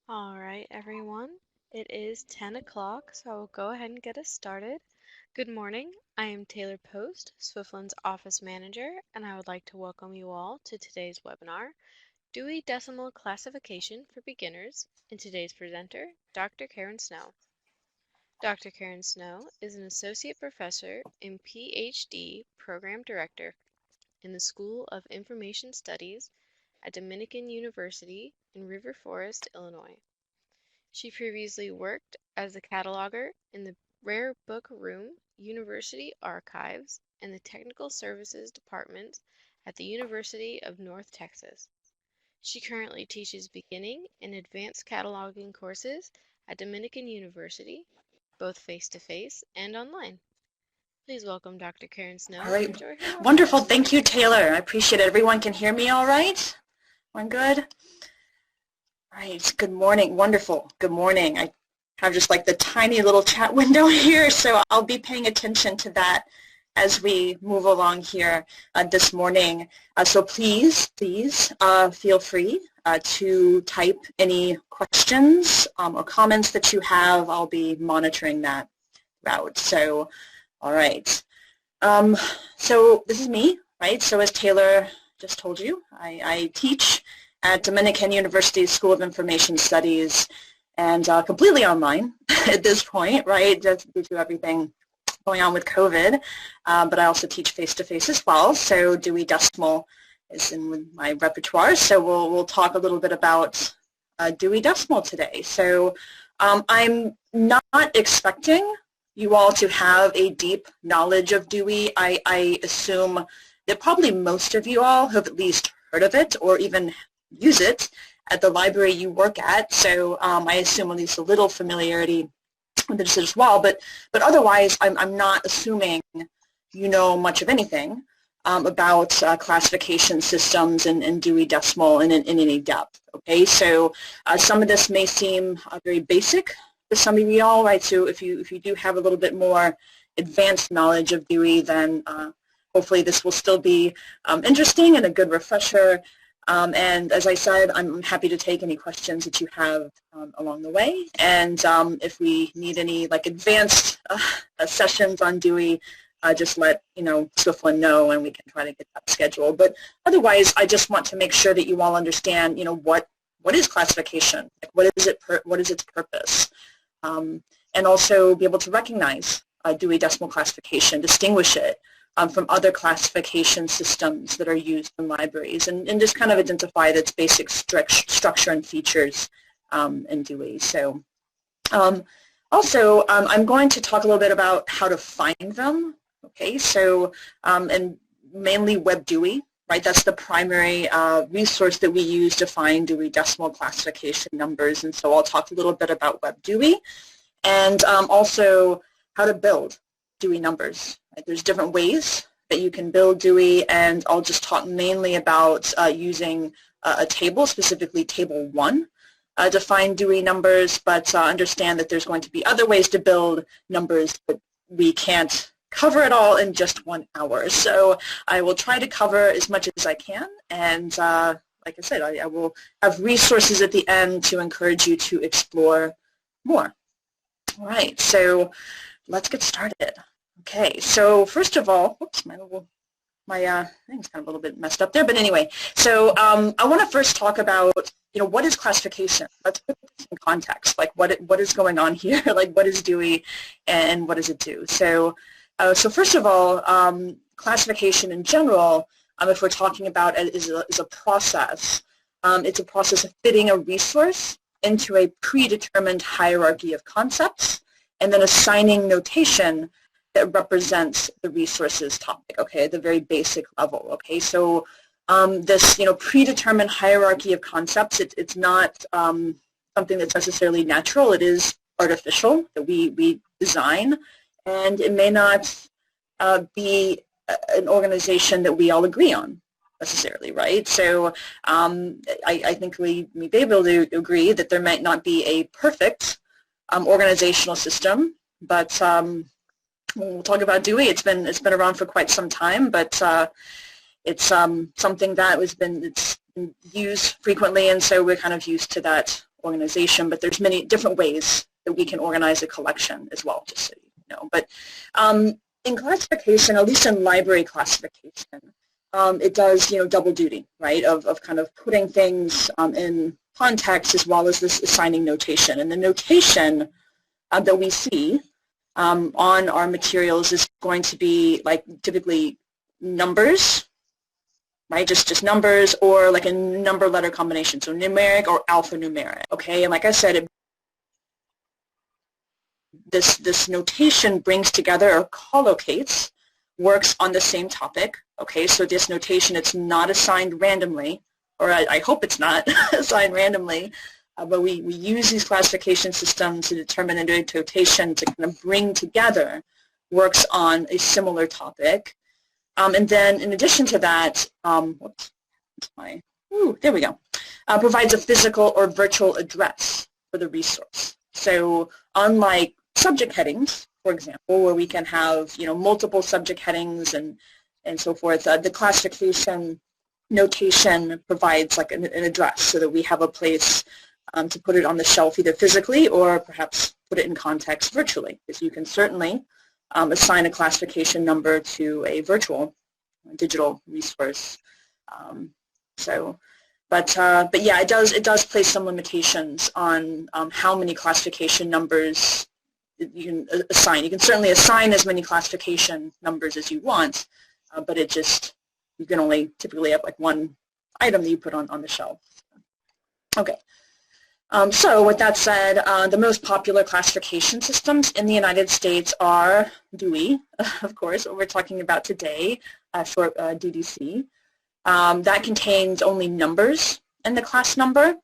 All right, everyone. It is 10 o'clock, so I will go ahead and get us started. Good morning. I am Taylor Post, Swiftland's Office Manager, and I would like to welcome you all to today's webinar, Dewey Decimal Classification for Beginners, and today's presenter, Dr. Karen Snow. Dr. Karen Snow is an Associate Professor and PhD Program Director in the School of Information Studies at Dominican University in River Forest, Illinois. She previously worked as a cataloger in the Rare Book Room, University Archives, and the Technical Services Department at the University of North Texas. She currently teaches beginning and advanced cataloging courses at Dominican University, both face-to-face and online. Please welcome Dr. Karen Snow. All right, wonderful. Thank you, Taylor. I appreciate it. Everyone can hear me all right? Everyone good? All right, good morning. Wonderful. Good morning. I have just like the tiny little chat window here, so I'll be paying attention to that as we move along here this morning. So please feel free to type any questions or comments that you have. I'll be monitoring that throughout. So, all right. So this is me, right? So as Taylor just told you, I teach at Dominican University School of Information Studies, and completely online at this point, right, just due to everything going on with COVID, but I also teach face-to-face as well, so Dewey Decimal is in my repertoire, so we'll talk a little bit about Dewey Decimal today. So I'm not expecting you all to have a deep knowledge of Dewey. I assume that probably most of you all have at least heard of it or even use it at the library you work at, so I assume at least a little familiarity with it as well, but otherwise I'm not assuming you know much of anything about classification systems and Dewey Decimal in any depth, okay? So some of this may seem very basic to some of you all, right? So if you do have a little bit more advanced knowledge of Dewey, then hopefully this will still be interesting and a good refresher. And as I said, I'm happy to take any questions that you have along the way. And if we need any like advanced sessions on Dewey, just let Swiftland know, and we can try to get that scheduled. But otherwise, I just want to make sure that you all understand, what is classification? Like, what is its purpose? And also be able to recognize Dewey Decimal Classification, distinguish it from other classification systems that are used in libraries, and just kind of identify its basic structure and features in Dewey. So also, I'm going to talk a little bit about how to find them, okay? So, and mainly Web Dewey, right? That's the primary resource that we use to find Dewey Decimal Classification numbers, and so I'll talk a little bit about Web Dewey, and also how to build Dewey numbers. There's different ways that you can build Dewey, and I'll just talk mainly about using a table, specifically Table 1, to find Dewey numbers, but understand that there's going to be other ways to build numbers, but we can't cover it all in just 1 hour. So I will try to cover as much as I can, and like I said, I will have resources at the end to encourage you to explore more. All right, so let's get started. Okay, so first of all, whoops, my thing's kind of a little bit messed up there, but anyway, so I want to first talk about, what is classification? Let's put this in context, like what is going on here, like what is Dewey and what does it do? So, so first of all, classification in general, if we're talking about it, is a process. It's a process of fitting a resource into a predetermined hierarchy of concepts and then assigning notation that represents the resources topic, okay, at the very basic level, okay? So this, predetermined hierarchy of concepts, it's not something that's necessarily natural. It is artificial that we design, and it may not be an organization that we all agree on necessarily, right? So I think we may be able to agree that there might not be a perfect organizational system, but we'll talk about Dewey. It's been around for quite some time, but it's something that it's been used frequently, and so we're kind of used to that organization, but there's many different ways that we can organize a collection as well, just so you know. But in classification, at least in library classification, it does, double duty, right, of kind of putting things in context as well as this assigning notation. And the notation that we see on our materials is going to be like typically numbers, right, just numbers, or like a number letter combination, so numeric or alphanumeric, okay? And like I said, this notation brings together or collocates works on the same topic, okay? So this notation, it's not assigned randomly, or I hope it's not assigned randomly, but we use these classification systems to determine a notation to kind of bring together works on a similar topic. And then in addition to that, there we go, provides a physical or virtual address for the resource. So unlike subject headings, for example, where we can have multiple subject headings and so forth, the classification notation provides like an address so that we have a place to put it on the shelf either physically or perhaps put it in context virtually, because you can certainly assign a classification number to a virtual digital resource. But yeah, it does place some limitations on how many classification numbers you can assign. You can certainly assign as many classification numbers as you want, but you can only typically have like one item that you put on the shelf. Okay. So with that said, the most popular classification systems in the United States are Dewey, of course, what we're talking about today, short DDC. That contains only numbers in the class number.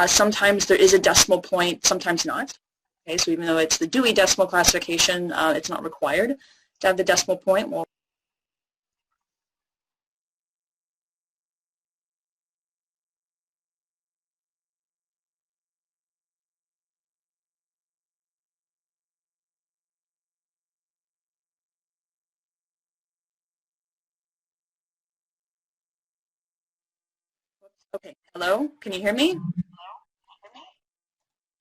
Sometimes there is a decimal point, sometimes not. Okay, so even though it's the Dewey decimal classification, it's not required to have the decimal point. Well, okay, hello, can you hear me?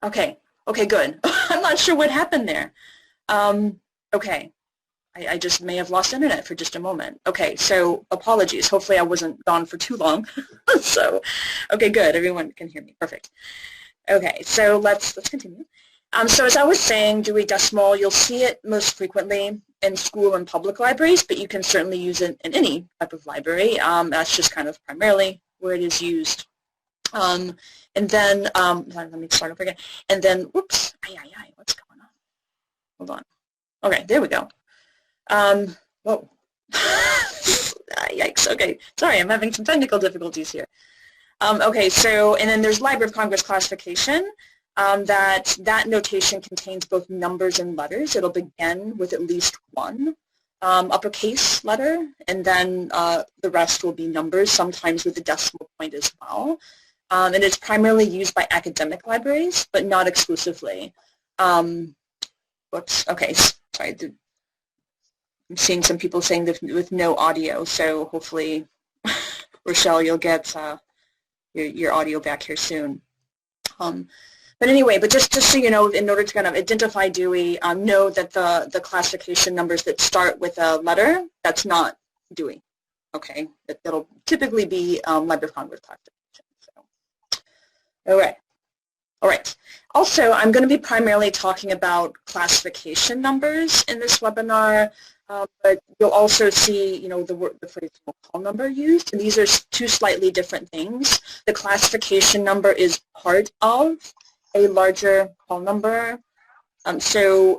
Okay, okay, good. I'm not sure what happened there. Okay, I just may have lost internet for just a moment. Okay, so apologies. Hopefully I wasn't gone for too long. So, okay, good. Everyone can hear me. Perfect. Okay, so let's continue. So as I was saying, Dewey Decimal, you'll see it most frequently in school and public libraries, but you can certainly use it in any type of library. That's just kind of primarily where it is used. And then, let me start over again. And then, whoops, what's going on? Hold on. Okay, there we go. Whoa. Yikes, okay. Sorry, I'm having some technical difficulties here. Okay, so, and then there's Library of Congress classification. That notation contains both numbers and letters. It'll begin with at least one uppercase letter, and then the rest will be numbers, sometimes with a decimal point as well. And it's primarily used by academic libraries, but not exclusively. Whoops, okay, sorry. I'm seeing some people saying that with no audio, so hopefully, Rochelle, you'll get your audio back here soon. But anyway, but just so you know, in order to kind of identify Dewey, know that the classification numbers that start with a letter, that's not Dewey, okay? It'll typically be Library of Congress classification. So. All right. Also, I'm going to be primarily talking about classification numbers in this webinar, but you'll also see, the phrase call number used, and these are two slightly different things. The classification number is part of a larger call number. So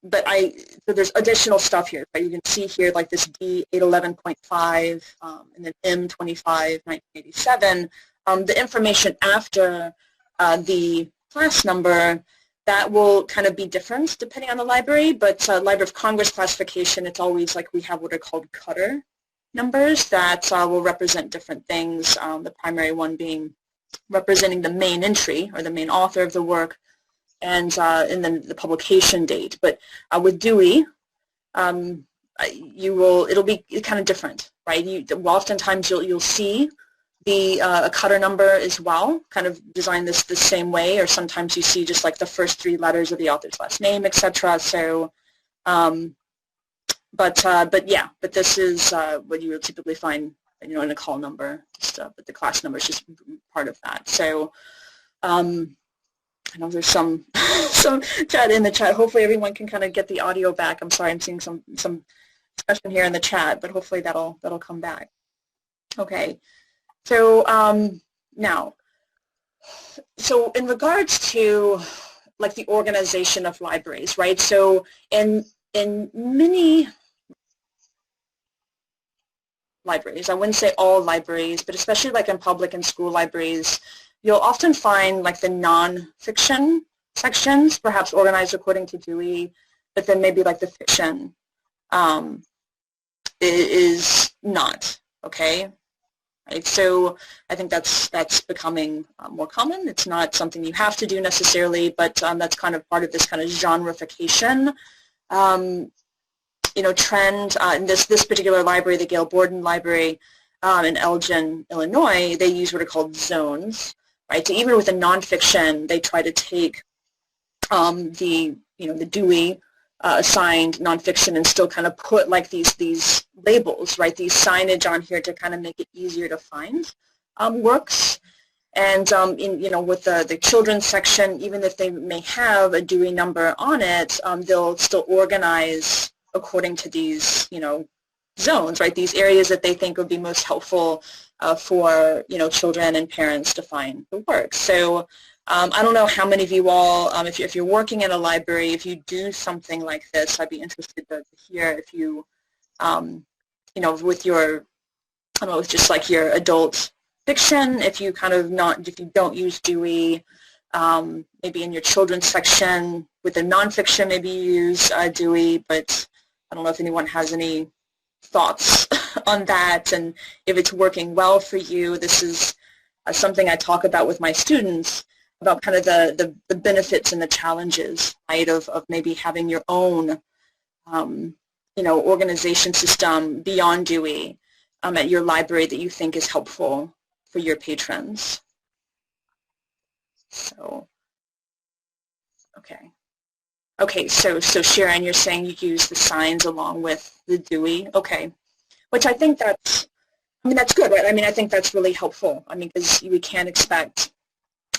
there's additional stuff here. But you can see here like this D811.5 and then M25 1987. The information after the class number, that will kind of be different depending on the library, but Library of Congress classification, it's always like we have what are called cutter numbers that will represent different things, the primary one being representing the main entry or the main author of the work, and then the publication date. But with Dewey, it'll be kind of different, right? Oftentimes you'll see a cutter number as well, kind of designed this the same way, or sometimes you see just like the first 3 letters of the author's last name, etc. So, but this is what you would typically find, in a call number, but the class number is just part of that. So, I know there's some chat in the chat. Hopefully everyone can kind of get the audio back. I'm sorry, I'm seeing some discussion here in the chat, but hopefully that'll come back. Okay. So now, so in regards to like the organization of libraries, right? So in many libraries, I wouldn't say all libraries, but especially like in public and school libraries, you'll often find like the non-fiction sections, perhaps organized according to Dewey, but then maybe like the fiction is not, okay? Right, so I think that's becoming more common. It's not something you have to do necessarily, but that's kind of part of this kind of genreification, trend. In this particular library, the Gail Borden Library in Elgin, Illinois, they use what are called zones, right? So even with the nonfiction, they try to take the Dewey assigned nonfiction and still kind of put like these labels, right, these signage on here to kind of make it easier to find works. And with the children's section, even if they may have a Dewey number on it, they'll still organize according to these zones, right, these areas that they think would be most helpful for children and parents to find the work. So I don't know how many of you all, if you're working in a library, if you do something like this, I'd be interested to hear if you, with your, I don't know, with just like your adult fiction, if you if you don't use Dewey, maybe in your children's section with the nonfiction, maybe you use Dewey, but I don't know if anyone has any thoughts on that, and if it's working well for you. This is something I talk about with my students, about kind of the benefits and the challenges, right, of maybe having your own, organization system beyond Dewey at your library that you think is helpful for your patrons. So, okay, so Sharon, you're saying you use the signs along with the Dewey, okay, which I think that's good, right? I mean, I think that's really helpful. I mean, because we can't expect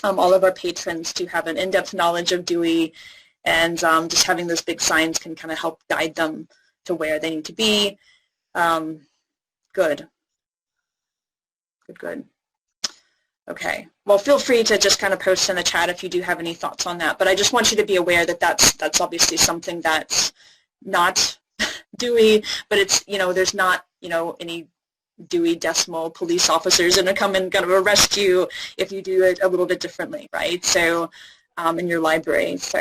all of our patrons to have an in-depth knowledge of Dewey, and just having those big signs can kind of help guide them to where they need to be. Good. Okay. Well, feel free to just kind of post in the chat if you do have any thoughts on that. But I just want you to be aware that that's obviously something that's not Dewey, but it's, there's not, any Dewey decimal police officers going to come and kind of arrest you if you do it a little bit differently, right? So in your library. So,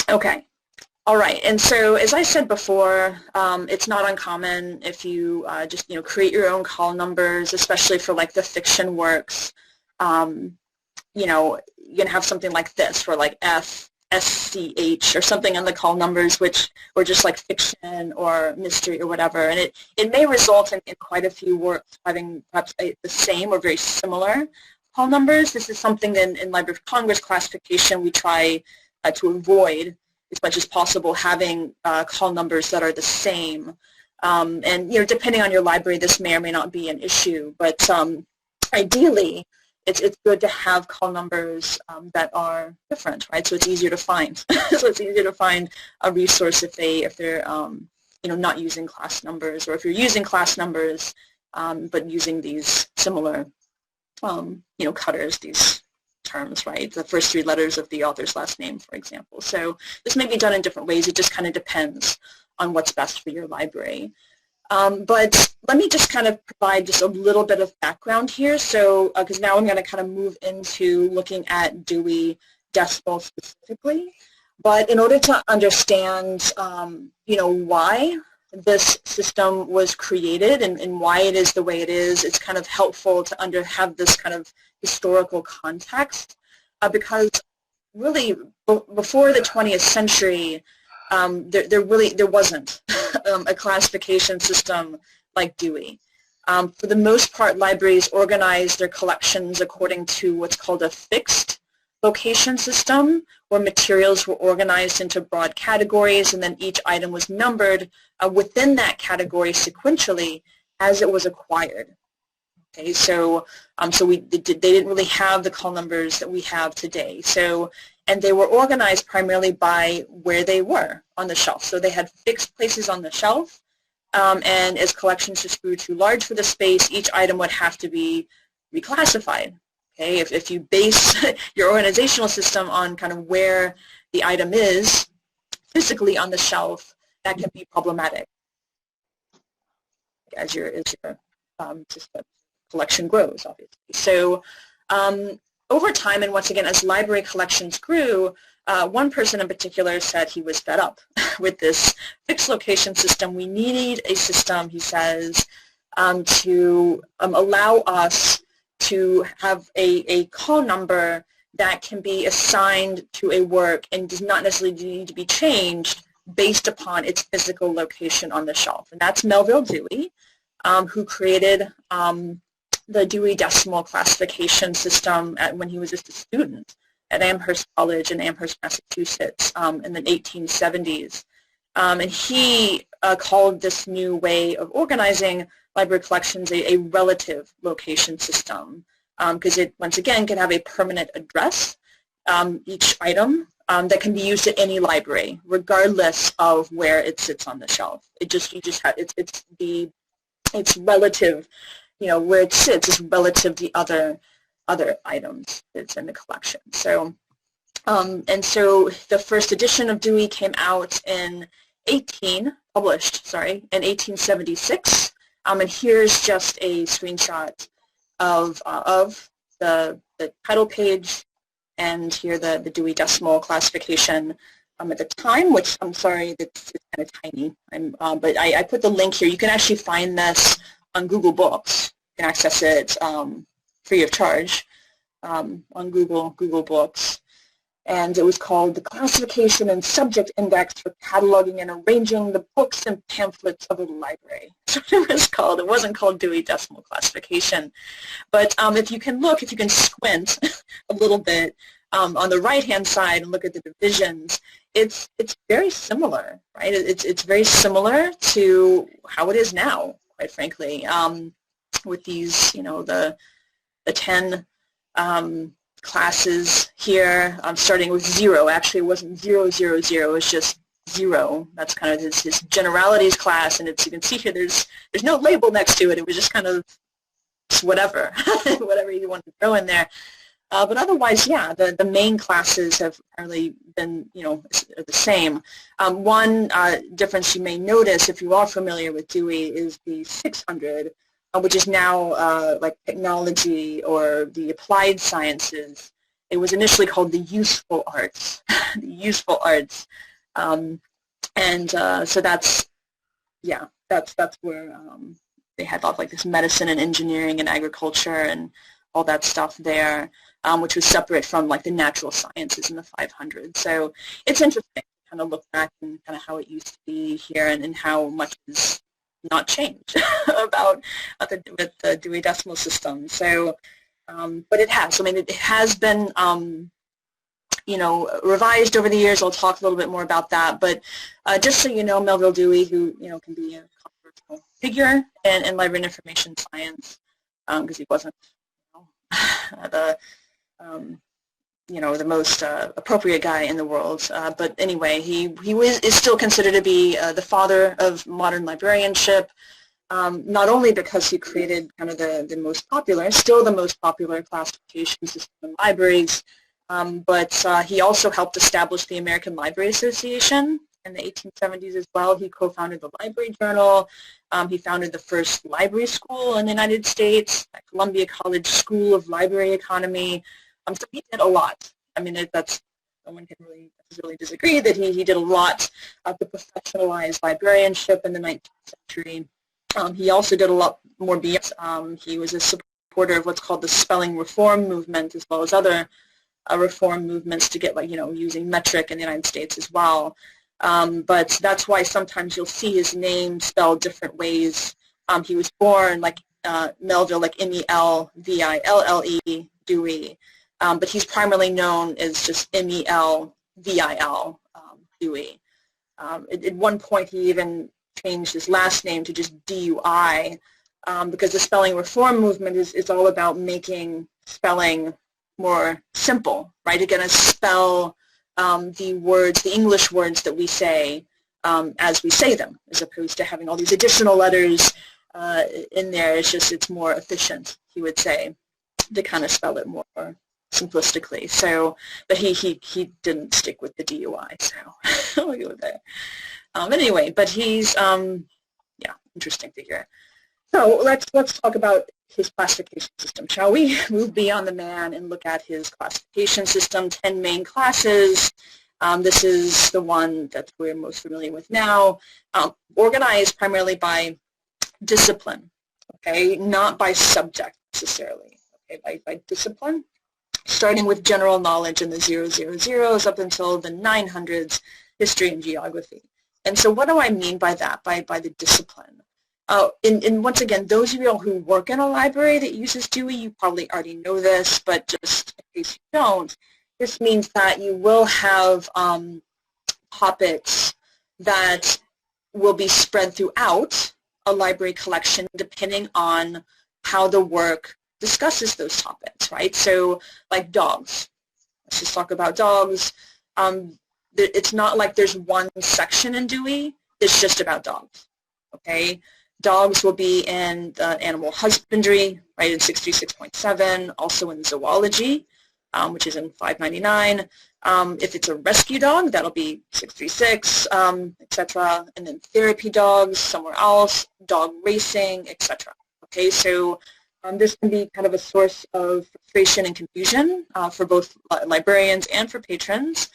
okay. All right. And so as I said before, it's not uncommon if you just, create your own call numbers, especially for like the fiction works. You're going to have something like this for like SCH or something on the call numbers, which were just like fiction or mystery or whatever. And it may result in quite a few works having perhaps the same or very similar call numbers. This is something that in Library of Congress classification we try to avoid as much as possible, having call numbers that are the same. And depending on your library, this may or may not be an issue. But ideally, it's good to have call numbers that are different, right? So it's easier to find. So it's easier to find a resource if they're not using class numbers, or if you're using class numbers but using these similar cutters, these terms, right? The first 3 letters of the author's last name, for example. So this may be done in different ways. It just kind of depends on what's best for your library. But let me just kind of provide just a little bit of background here. So, because now I'm going to kind of move into looking at Dewey Decimal specifically. But in order to understand, why this system was created and why it is the way it is, it's kind of helpful to have this kind of historical context, because really before the 20th century, there wasn't a classification system like Dewey. For the most part, libraries organize their collections according to what's called a fixed location system, where materials were organized into broad categories, and then each item was numbered within that category sequentially as it was acquired. Okay, so they didn't really have the call numbers that we have today. So, and they were organized primarily by where they were on the shelf. So they had fixed places on the shelf, and as collections just grew too large for the space, each item would have to be reclassified. Okay, if you base your organizational system on kind of where the item is physically on the shelf, that can be problematic as your system collection grows, obviously. So over time, and once again, as library collections grew, one person in particular said he was fed up with this fixed location system. We need a system, he says, to allow us to have a call number that can be assigned to a work and does not necessarily need to be changed based upon its physical location on the shelf. And that's Melville Dewey, who created the Dewey Decimal Classification System when he was just a student at Amherst College in Amherst, Massachusetts in the 1870s. And he called this new way of organizing library collections a relative location system, because it, once again, can have a permanent address, each item, that can be used at any library, regardless of where it sits on the shelf. It's relative, where it sits is relative to other items that's in the collection. So, and so the first edition of Dewey came out in 1876. And here's just a screenshot of the title page, and here the Dewey Decimal Classification at the time, which I'm sorry, it's kind of tiny. But I put the link here. You can actually find this on Google Books. You can access it free of charge on Google Books. And it was called the Classification and Subject Index for Cataloging and Arranging the Books and Pamphlets of a Library. That's what it was called. It wasn't called Dewey Decimal Classification. But if you can squint a little bit on the right-hand side and look at the divisions, it's very similar, right? It's very similar to how it is now, quite frankly, with these, the 10 classes here, starting with 0. Actually, it wasn't 0, 0, 0. It's just 0. That's kind of his generalities class, and you can see here there's no label next to it. It was just kind of whatever, whatever you want to throw in there. But otherwise, yeah, the main classes have apparently been, the same. One difference you may notice if you are familiar with Dewey is the 600, which is now like technology or the applied sciences. It was initially called the useful arts, the useful arts, so that's where they had a lot of like this medicine and engineering and agriculture and all that stuff there, which was separate from like the natural sciences in the 500. So it's interesting to kind of look back and kind of how it used to be here and how much is not changed about with the Dewey Decimal System. So, but it has. I mean, it has been, revised over the years. I'll talk a little bit more about that. But just so you know, Melville Dewey, who can be a controversial figure in library and information science, because he wasn't, the most appropriate guy in the world. But anyway, he is still considered to be the father of modern librarianship, not only because he created kind of the most popular, still the most popular classification system in libraries, but he also helped establish the American Library Association in the 1870s as well. He co-founded the Library Journal. He founded the first library school in the United States, at Columbia College School of Library Economy. So he did a lot. I mean, no one can really necessarily disagree that he did a lot to professionalize librarianship in the 19th century. He also did a lot more beyond. He was a supporter of what's called the spelling reform movement, as well as other reform movements to get, using metric in the United States as well. But that's why sometimes you'll see his name spelled different ways. He was born, Melville, like Melville, Dewey, but he's primarily known as just Melville, Dewey. At one point, he even changed his last name to just Dui, because the spelling reform movement is all about making spelling more simple, right? You're going to spell the words, the English words that we say as we say them, as opposed to having all these additional letters in there. It's more efficient, he would say, to kind of spell it more simplistically. So, but he didn't stick with the DUI, so we'll go there. Anyway, but he's yeah, interesting figure. So let's talk about his classification system, shall we? Move beyond the man and look at his classification system. 10 main classes. This is the one that we're most familiar with now. Organized primarily by discipline, okay, not by subject necessarily, okay, by discipline, starting with general knowledge in the 000s up until the 900s, history and geography. And so what do I mean by that, by the discipline? And once again, those of you who work in a library that uses Dewey, you probably already know this, but just in case you don't, this means that you will have topics that will be spread throughout a library collection depending on how the work discusses those topics, right? So like dogs. Let's just talk about dogs. It's not like there's one section in Dewey that's just about dogs, okay? Dogs will be in animal husbandry, right, in 636.7, also in zoology, which is in 599. If it's a rescue dog, that'll be 636, etc. And then therapy dogs, somewhere else, dog racing, etc. Okay, so this can be kind of a source of frustration and confusion for both librarians and for patrons.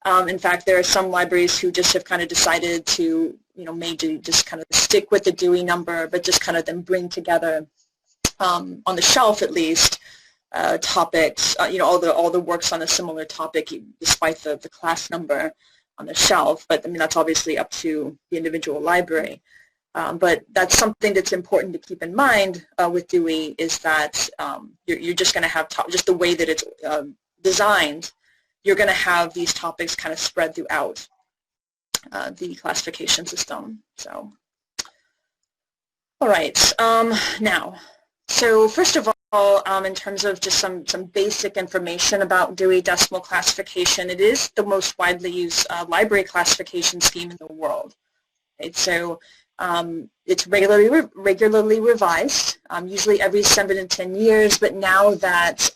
In fact, there are some libraries who just have kind of decided to, maybe just kind of stick with the Dewey number, but just kind of then bring together, on the shelf at least, topics, all the works on a similar topic, despite the class number on the shelf. But I mean, that's obviously up to the individual library. But that's something that's important to keep in mind with Dewey, is that you're just going to have, just the way that it's designed, you're going to have these topics kind of spread throughout the classification system. So, all right, now, so first of all, in terms of just some basic information about Dewey Decimal Classification, it is the most widely used library classification scheme in the world. Right? So it's regularly revised, usually every 7 to 10 years, but now that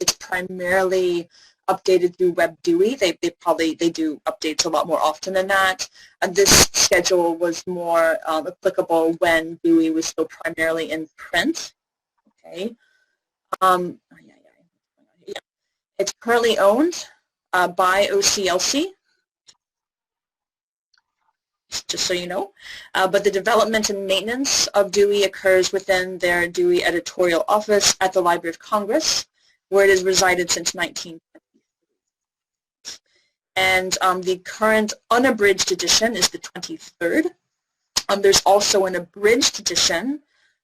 it's primarily updated through Web Dewey, they do updates a lot more often than that. This schedule was more applicable when Dewey was still primarily in print. Okay. It's currently owned by OCLC, just so you know, but the development and maintenance of Dewey occurs within their Dewey editorial office at the Library of Congress, where it has resided since 1920. And the current unabridged edition is the 23rd. There's also an abridged edition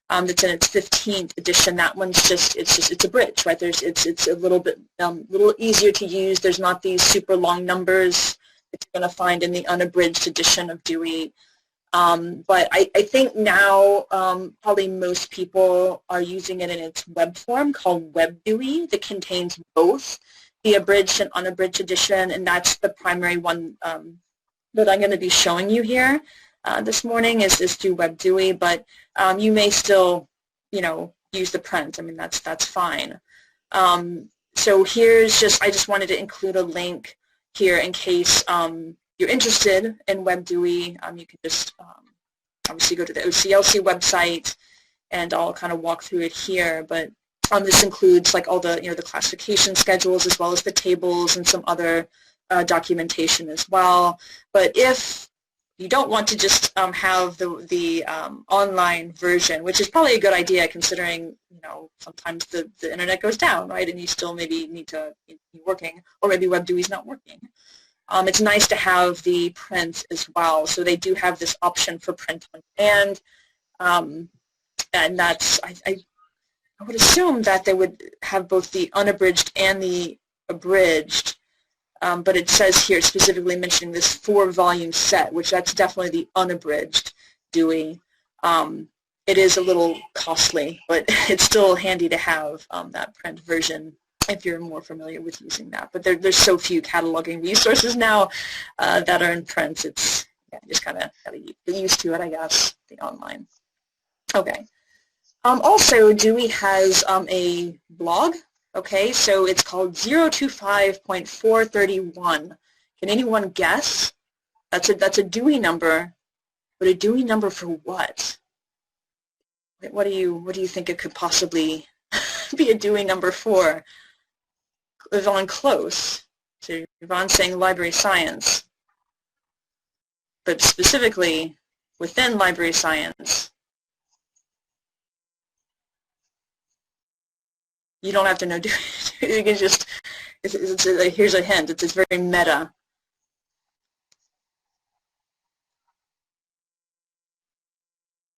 that's in its 15th edition. That one's it's abridged, right? It's a little bit little easier to use. There's not these super long numbers that you're going to find in the unabridged edition of Dewey. But I think now probably most people are using it in its web form called Web Dewey that contains both the abridged and unabridged edition, and that's the primary one that I'm going to be showing you here this morning is through Web Dewey, but you may still, use the print. I mean, that's fine. So here's I just wanted to include a link here in case you're interested in Web Dewey. You can just obviously go to the OCLC website, and I'll kind of walk through it here, but this includes like all the the classification schedules as well as the tables and some other documentation as well. But if you don't want to just have the online version, which is probably a good idea considering sometimes the internet goes down, right, and you still maybe need to be working, or maybe Web Dewey's not working. It's nice to have the print as well. So they do have this option for print on demand. and that's, I would assume that they would have both the unabridged and the abridged, but it says here specifically mentioning this 4-volume set, which that's definitely the unabridged Dewey. It is a little costly, but it's still handy to have that print version if you're more familiar with using that. But there's so few cataloging resources now that are in print. It's just kind of got to get used to it, I guess, the online. Okay. Also, Dewey has a blog. Okay, so it's called 025.431. Can anyone guess? That's a Dewey number, but a Dewey number for what? What do you think it could possibly be a Dewey number for? Yvonne, close. So Yvonne's saying library science, but specifically within library science. You don't have to know Dewey. You can just, here's a hint. It's very meta.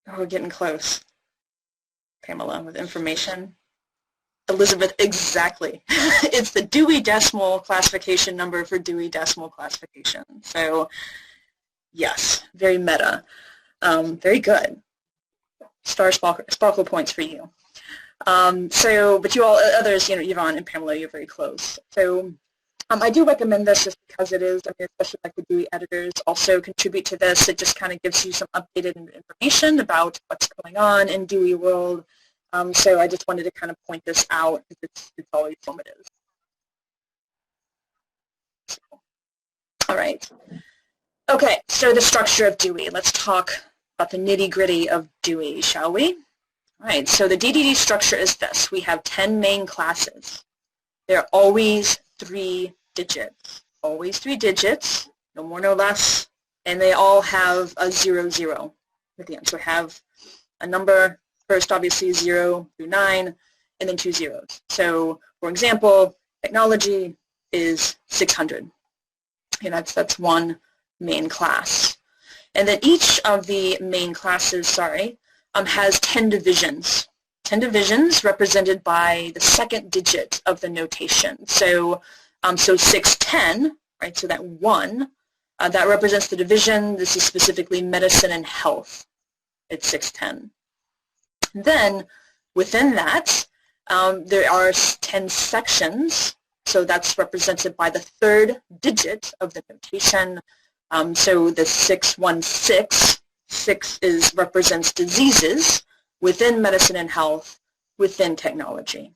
Oh, we're getting close. Pamela with information. Elizabeth, exactly. It's the Dewey Decimal Classification number for Dewey Decimal Classification. So, yes, very meta. Very good. Sparkle points for you. But you all, others, Yvonne and Pamela, you're very close. So I do recommend this just because it is, especially like the Dewey editors also contribute to this. It just kind of gives you some updated information about what's going on in Dewey world. So I just wanted to kind of point this out because it's always formative. So, all right. Okay, so the structure of Dewey. Let's talk about the nitty-gritty of Dewey, shall we? All right, so the DDC structure is this. We have 10 main classes. They're always 3 digits. Always 3 digits, no more, no less, and they all have a 0, 0 at the end. So we have a number, first obviously 0 through 9, and then 2 zeros. So, for example, technology is 600. And that's one main class. And then each of the main classes, has 10 divisions. 10 divisions represented by the second digit of the notation. So, 610, right, so that 1, that represents the division. This is specifically medicine and health. It's 610. Then, within that, there are 10 sections. So that's represented by the third digit of the notation. So the 616, 6 represents diseases within medicine and health, within technology.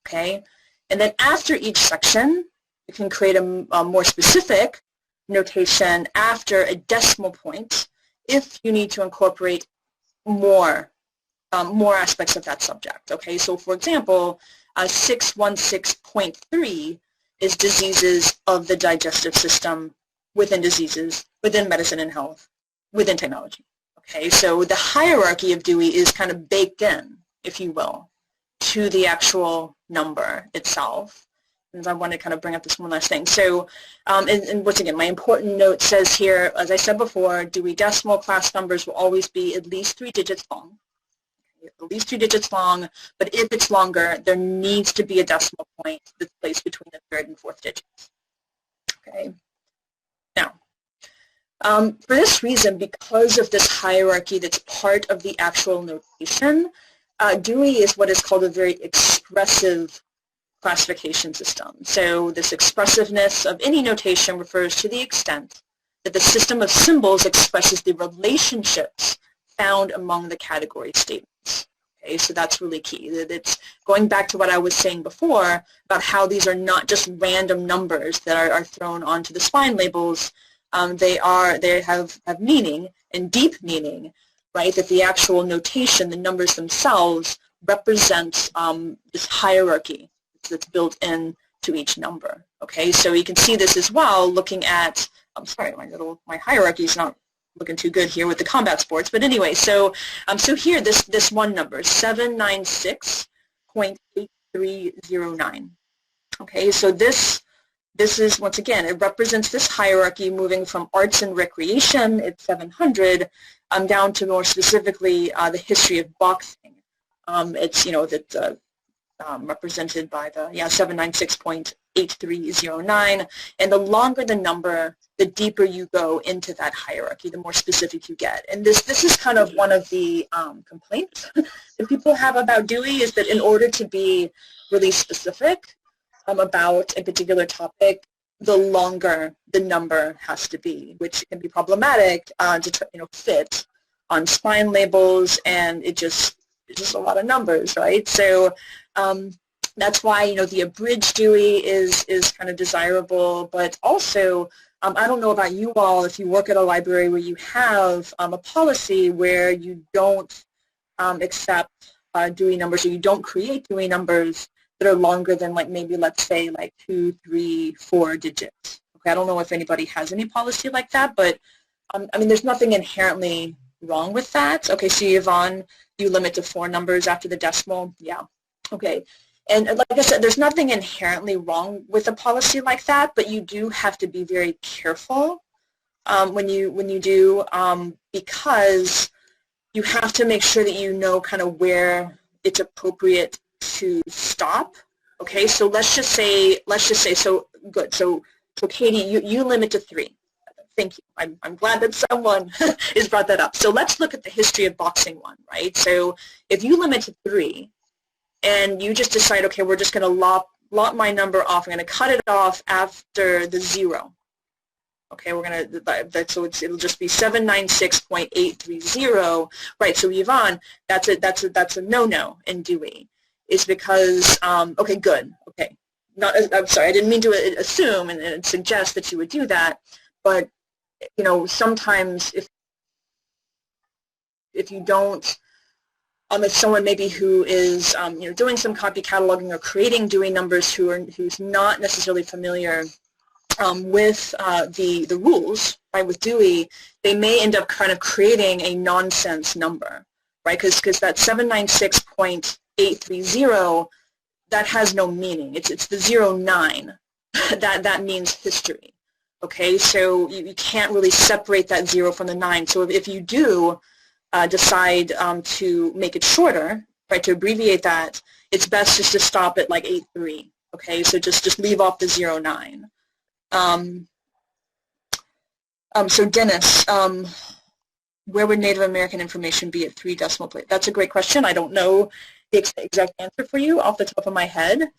Okay, and then after each section, you can create a more specific notation after a decimal point if you need to incorporate more aspects of that subject. Okay, so for example, 616.3 is diseases of the digestive system within diseases, within medicine and health, within technology. Okay, so the hierarchy of Dewey is kind of baked in, if you will, to the actual number itself. And I want to kind of bring up this one last thing. So, and once again, my important note says here, as I said before, Dewey decimal class numbers will always be at least 3 digits long. At least 2 digits long, but if it's longer, there needs to be a decimal point that's placed between the third and fourth digits. Okay. Now, for this reason, because of this hierarchy that's part of the actual notation, Dewey is what is called a very expressive classification system. So this expressiveness of any notation refers to the extent that the system of symbols expresses the relationships found among the category statements. Okay, so that's really key. It's going back to what I was saying before about how these are not just random numbers that are thrown onto the spine labels. They have meaning, and deep meaning, right? That the actual notation, the numbers themselves, represent this hierarchy that's built in to each number. Okay, so you can see this as well looking at, I'm sorry, my hierarchy is not looking too good here with the combat sports, but anyway, so here this one number, 796.8309. Okay, so this this is, once again, it represents this hierarchy moving from arts and recreation at 700 down to more specifically the history of boxing. It's, that's represented by the 796.8309, and the longer the number, the deeper you go into that hierarchy, the more specific you get. And this is kind of one of the complaints that people have about Dewey, is that in order to be really specific about a particular topic, the longer the number has to be, which can be problematic to fit on spine labels, and it's just a lot of numbers, right? So that's why the abridged Dewey is kind of desirable, but also I don't know about you all, if you work at a library where you have a policy where you don't accept Dewey numbers, or you don't create Dewey numbers that are longer than maybe let's say 2, 3, 4 digits. Okay, I don't know if anybody has any policy like that, but I mean, there's nothing inherently wrong with that. Okay, so Yvonne, you limit to 4 numbers after the decimal. Yeah. Okay. And like I said, there's nothing inherently wrong with a policy like that, but you do have to be very careful when you do, because you have to make sure that you know kind of where it's appropriate to stop. Okay, so let's just say, so good. So Katie, you limit to 3. Thank you. I'm glad that someone has brought that up. So let's look at the history of boxing one, right? So if you limit to 3, and you just decide, okay, we're just going to lop my number off. I'm going to cut it off after the 0. Okay, we're going to, so it'll just be 796.830. Right, so Yvonne, that's a no-no in Dewey. It's because, okay, good. Okay, I'm sorry, I didn't mean to assume and suggest that you would do that, but, sometimes if you don't, if someone maybe who is doing some copy cataloging or creating Dewey numbers who's not necessarily familiar with the rules, right, with Dewey, they may end up kind of creating a nonsense number, right, because that 796.830, that has no meaning. It's the 09 that means history. Okay, so you can't really separate that 0 from the 9. So if you do decide to make it shorter, right, to abbreviate that, it's best just to stop at 83. Okay, so just leave off the 09. So Dennis, where would Native American information be at 3 decimal place? That's a great question. I don't know the exact answer for you off the top of my head,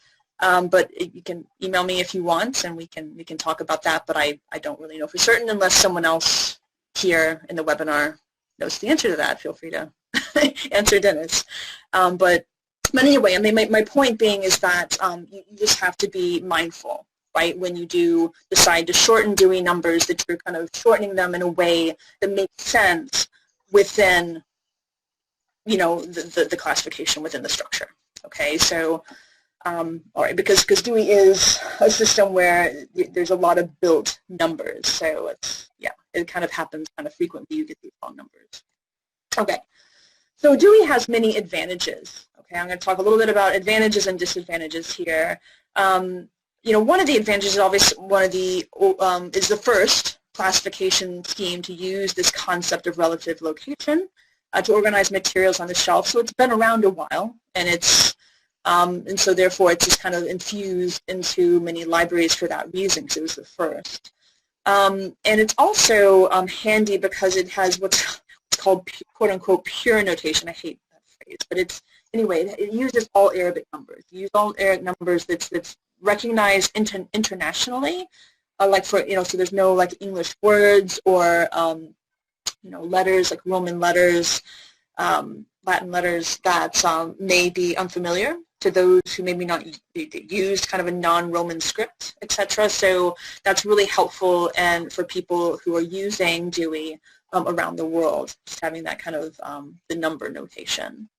but you can email me if you want, and we can talk about that. But I don't really know for certain, unless someone else here in the webinar knows the answer to that. Feel free to answer Dennis. But anyway, I mean, my point being is that you just have to be mindful, right, when you do decide to shorten Dewey numbers, that you're kind of shortening them in a way that makes sense within, the classification within the structure. Okay, so all right, because Dewey is a system where there's a lot of built numbers, so it kind of happens kind of frequently. You get these long numbers. Okay, so Dewey has many advantages. Okay, I'm going to talk a little bit about advantages and disadvantages here. One of the advantages is obviously is the first classification scheme to use this concept of relative location to organize materials on the shelf. So it's been around a while, and and so therefore it's just kind of infused into many libraries for that reason, because it was the first. And it's also handy because it has what's called quote-unquote pure notation. I hate that phrase, but anyway, it uses all Arabic numbers. It uses all Arabic numbers that's recognized internationally, so there's no English words or letters like Roman letters, Latin letters that may be unfamiliar to those who maybe not use kind of a non-Roman script, etc. So that's really helpful, and for people who are using Dewey around the world, just having that kind of the number notation.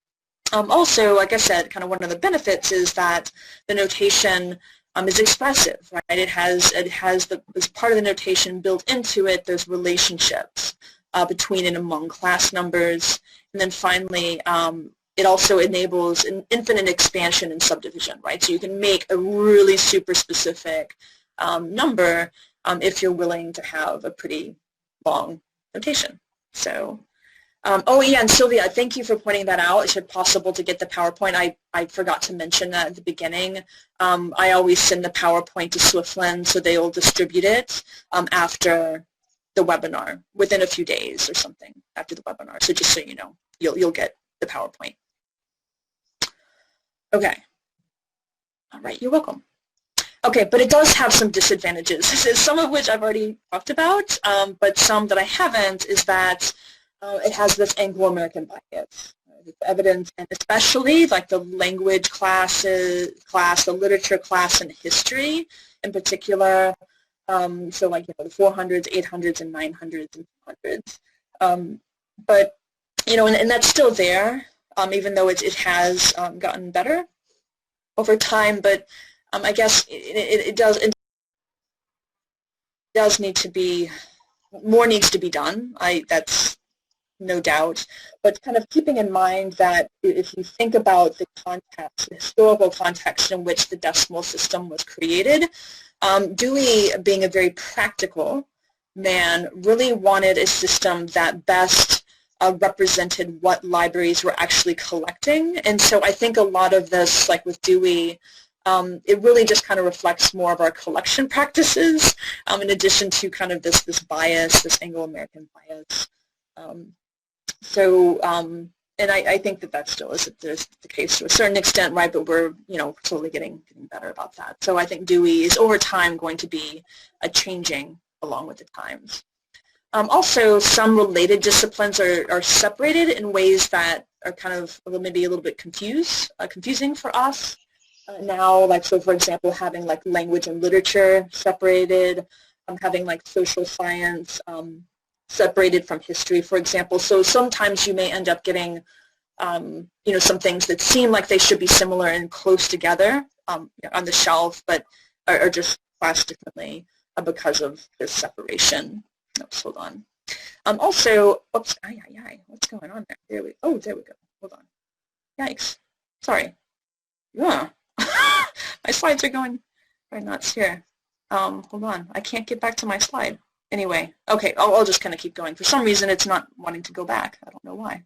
Also, like I said, kind of one of the benefits is that the notation is expressive, right? It has as part of the notation built into it, those relationships between and among class numbers, and then finally, it also enables an infinite expansion and subdivision, right? So you can make a really super specific number if you're willing to have a pretty long notation. So, oh yeah, and Sylvia, thank you for pointing that out. It's possible to get the PowerPoint. I forgot to mention that at the beginning. I always send the PowerPoint to Swiftland, so they'll distribute it after the webinar, within a few days or something after the webinar. So just so you know, you'll get the PowerPoint. Okay. All right, you're welcome. Okay, but it does have some disadvantages, some of which I've already talked about, but some that I haven't is that it has this Anglo-American bias. It's evident, and especially like the language class, the literature class, and history in particular. So like, the 400s, 800s, and 900s, and 200s. But, and that's still there, even though it has gotten better over time. But I guess it does need to be, more needs to be done. That's no doubt. But kind of keeping in mind that if you think about the context, the historical context in which the decimal system was created, Dewey, being a very practical man, really wanted a system that best represented what libraries were actually collecting. And so I think a lot of this, like with Dewey, it really just kind of reflects more of our collection practices, in addition to kind of this bias, this Anglo-American bias. And I think that still is the case to a certain extent, right? But we're, totally getting better about that. So I think Dewey is over time going to be changing along with the times. Also, some related disciplines are separated in ways that are kind of maybe a little bit confusing for us now. Like, so for example, having like language and literature separated, having like social science separated from history, for example. So sometimes you may end up getting, some things that seem like they should be similar and close together on the shelf, but are just classed differently because of this separation. Oops, hold on. Also, oops, what's going on there? There we go. Hold on. Yikes. Sorry. Yeah. My slides are going right nuts here. Hold on. I can't get back to my slide. Anyway, okay, I'll just kind of keep going. For some reason, it's not wanting to go back. I don't know why.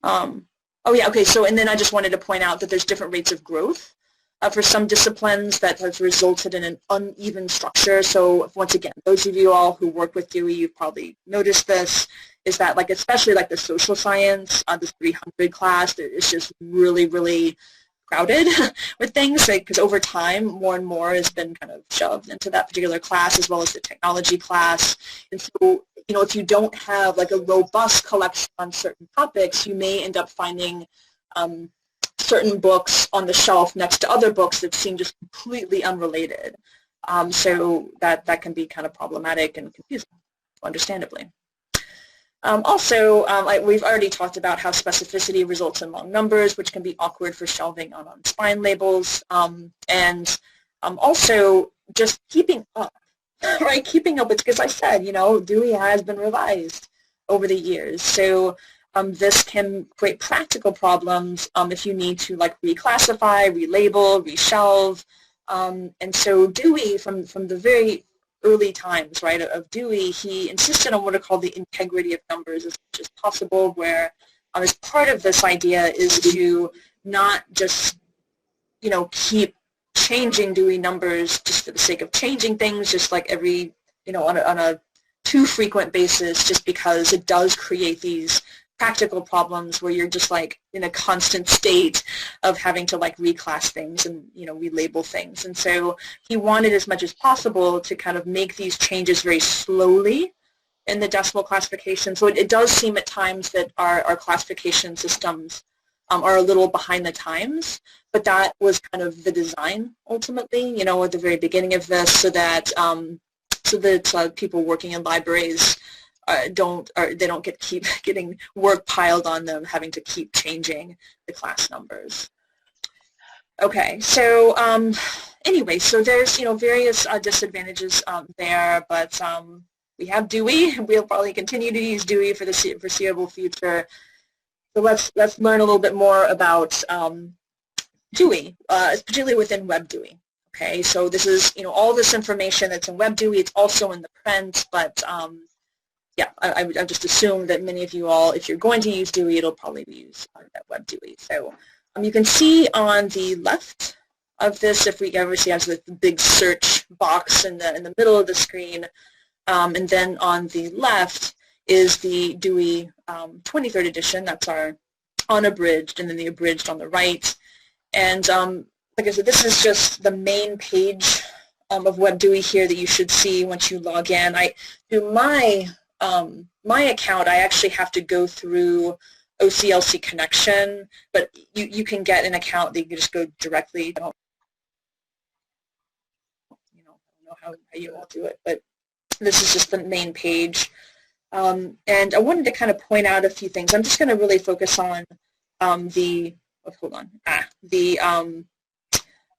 Oh yeah, okay, so, and then I just wanted to point out that there's different rates of growth for some disciplines that has resulted in an uneven structure. So once again, those of you all who work with Dewey, you've probably noticed this, is that like, especially like the social science, the 300 class, it's just really, really crowded with things, because over time more and more has been kind of shoved into that particular class, as well as the technology class. And so, if you don't have like a robust collection on certain topics, you may end up finding certain books on the shelf next to other books that seem just completely unrelated. So that can be kind of problematic and confusing, understandably. Also, we've already talked about how specificity results in long numbers, which can be awkward for shelving on spine labels, and also just keeping up, right? Keeping up with, because I said, Dewey has been revised over the years, so this can create practical problems if you need to like reclassify, relabel, reshelve, and so Dewey, from the very early times, right, of Dewey, he insisted on what are called the integrity of numbers as much as possible, where as part of this idea is to not just, keep changing Dewey numbers just for the sake of changing things, just like every, on a too frequent basis, just because it does create these practical problems where you're just like in a constant state of having to like reclass things and relabel things. And so he wanted as much as possible to kind of make these changes very slowly in the decimal classification. So it does seem at times that our classification systems are a little behind the times, but that was kind of the design ultimately, at the very beginning of this, so that people working in libraries they don't keep getting work piled on them, having to keep changing the class numbers. Okay, so anyway, so there's various disadvantages there, but we have Dewey. We'll probably continue to use Dewey for the foreseeable future. So let's learn a little bit more about Dewey, particularly within Web Dewey. Okay, so this is, all this information that's in WebDewey. It's also in the print, but yeah, I would just assume that many of you all, if you're going to use Dewey, it'll probably be used on that WebDewey. So you can see on the left of this, if we ever see as the big search box in the middle of the screen, and then on the left is the Dewey 23rd edition. That's our unabridged, and then the abridged on the right. And like I said, this is just the main page of WebDewey here that you should see once you log in. Through my account, I actually have to go through OCLC connection, but you can get an account that you can just go directly. I don't know how you all do it, but this is just the main page. And I wanted to kind of point out a few things. I'm just going to really focus on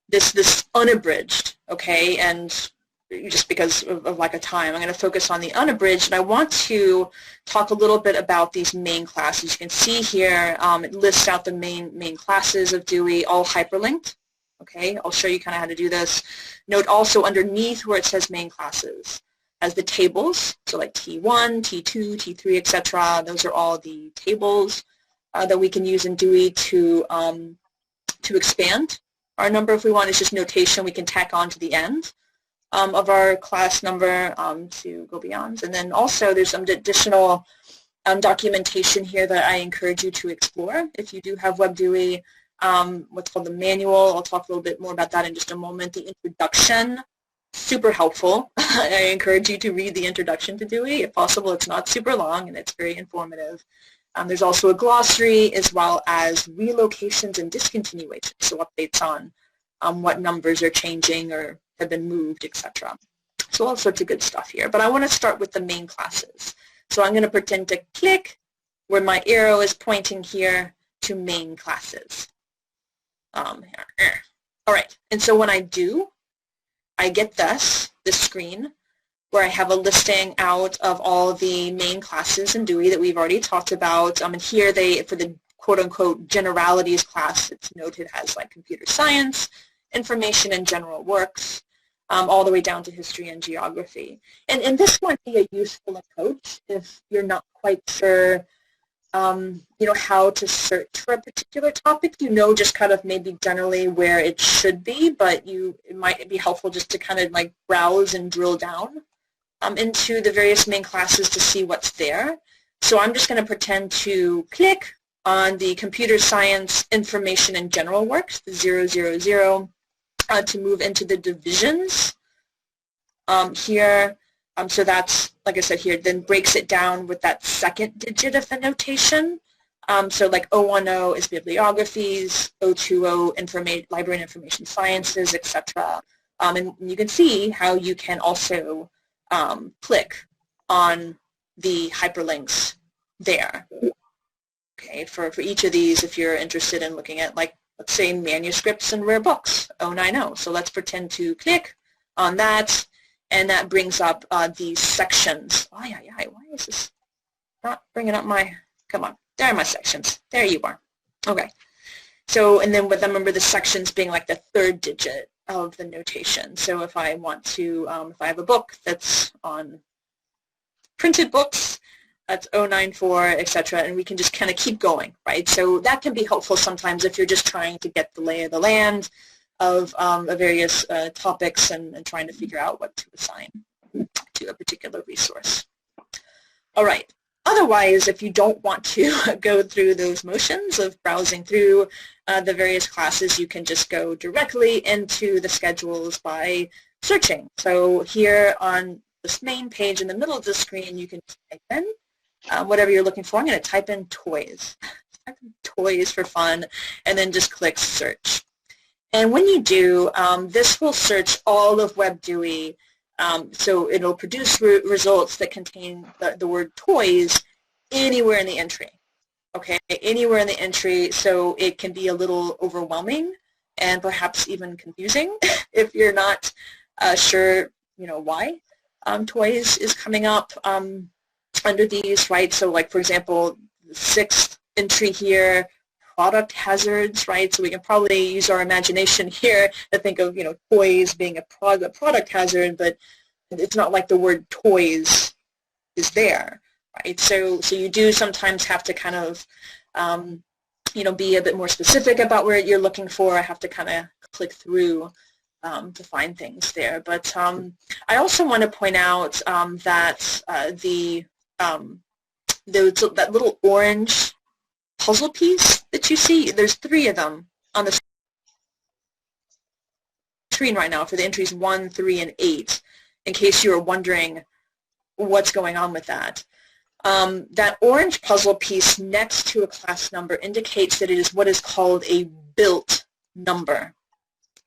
this unabridged, okay, and just because of lack of time, I'm going to focus on the unabridged, and I want to talk a little bit about these main classes. You can see here it lists out the main classes of Dewey, all hyperlinked. Okay, I'll show you kind of how to do this. Note also underneath where it says main classes as the tables, so like T1, T2, T3, etc. Those are all the tables that we can use in Dewey to expand our number if we want. It's just notation we can tack on to the end of our class number to go beyond. And then also there's some additional documentation here that I encourage you to explore. If you do have WebDewey, what's called the manual, I'll talk a little bit more about that in just a moment. The introduction, super helpful. I encourage you to read the introduction to Dewey. If possible, it's not super long and it's very informative. There's also a glossary as well as relocations and discontinuations, so updates on what numbers are changing or have been moved, etc. So all sorts of good stuff here. But I want to start with the main classes. So I'm going to pretend to click where my arrow is pointing here to main classes. All right, and so when I do, I get this screen where I have a listing out of all the main classes in Dewey that we've already talked about. And here for the quote-unquote generalities class, it's noted as like computer science, information and general works, all the way down to history and geography. And this might be a useful approach if you're not quite sure how to search for a particular topic. Just kind of maybe generally where it should be, but it might be helpful just to kind of like browse and drill down into the various main classes to see what's there. So I'm just going to pretend to click on the computer science, information and general works, the 000, to move into the divisions here. So that's, like I said here, then breaks it down with that second digit of the notation. So like 010 is bibliographies, 020 library and information sciences, etc. And you can see how you can also click on the hyperlinks there. Okay, for each of these, if you're interested in looking at, like, let's say manuscripts and rare books, 090. So let's pretend to click on that, and that brings up these sections. Why is this not bringing up my, come on, there are my sections. There you are. Okay. So, and then remember the sections being like the third digit of the notation. So if I want to, if I have a book that's on printed books, that's 094, etc., and we can just kind of keep going, right? So that can be helpful sometimes if you're just trying to get the lay of the land of various topics and trying to figure out what to assign to a particular resource. All right. Otherwise, if you don't want to go through those motions of browsing through the various classes, you can just go directly into the schedules by searching. So here on this main page in the middle of the screen, you can type in whatever you're looking for. I'm going to type in toys. Type in toys for fun, and then just click search. And when you do, this will search all of WebDewey. So it'll produce results that contain the word toys anywhere in the entry. Okay, anywhere in the entry, so it can be a little overwhelming and perhaps even confusing if you're not sure, why toys is coming up under these, right? So like, for example, the 6th entry here, product hazards, right? So we can probably use our imagination here to think of, toys being a product hazard, but it's not like the word toys is there, right? So you do sometimes have to kind of, be a bit more specific about where you're looking for. I have to kind of click through to find things there. But I also want to point out that that little orange puzzle piece that you see, there's 3 of them on the screen right now for the entries 1, 3, and 8, in case you were wondering what's going on with that. That orange puzzle piece next to a class number indicates that it is what is called a built number.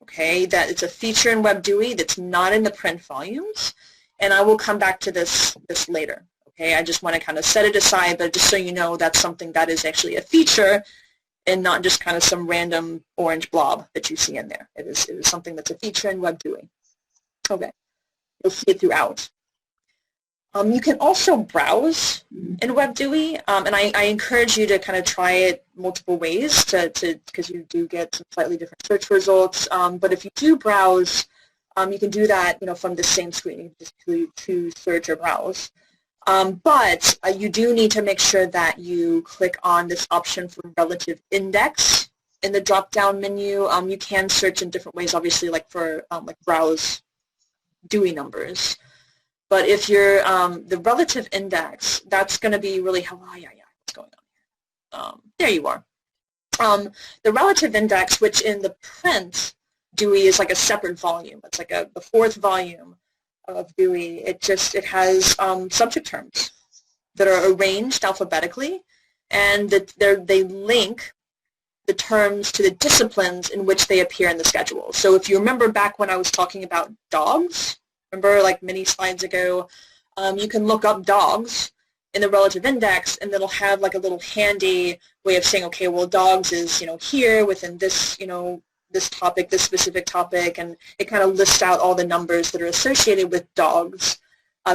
Okay, that it's a feature in WebDewey that's not in the print volumes, and I will come back to this later. Okay, I just want to kind of set it aside, but just so you know, that's something that is actually a feature and not just kind of some random orange blob that you see in there. It is something that's a feature in WebDewey. Okay, you'll see it throughout. You can also browse in WebDewey, and I encourage you to kind of try it multiple ways because you do get some slightly different search results. But if you do browse, you can do that from the same screen. You can just choose search or browse. But you do need to make sure that you click on this option for relative index in the drop-down menu. You can search in different ways, obviously, like for like browse Dewey numbers. But if you're the relative index, that's going to be really helpful. Oh, yeah, what's going on here? There you are. The relative index, which in the print Dewey is like a separate volume. It's like the 4th volume of Dewey. It has subject terms that are arranged alphabetically, and that they link the terms to the disciplines in which they appear in the schedule. So if you remember back when I was talking about dogs, remember like many slides ago, you can look up dogs in the relative index, and it'll have like a little handy way of saying, okay, well, dogs is here within this this topic, this specific topic, and it kind of lists out all the numbers that are associated with dogs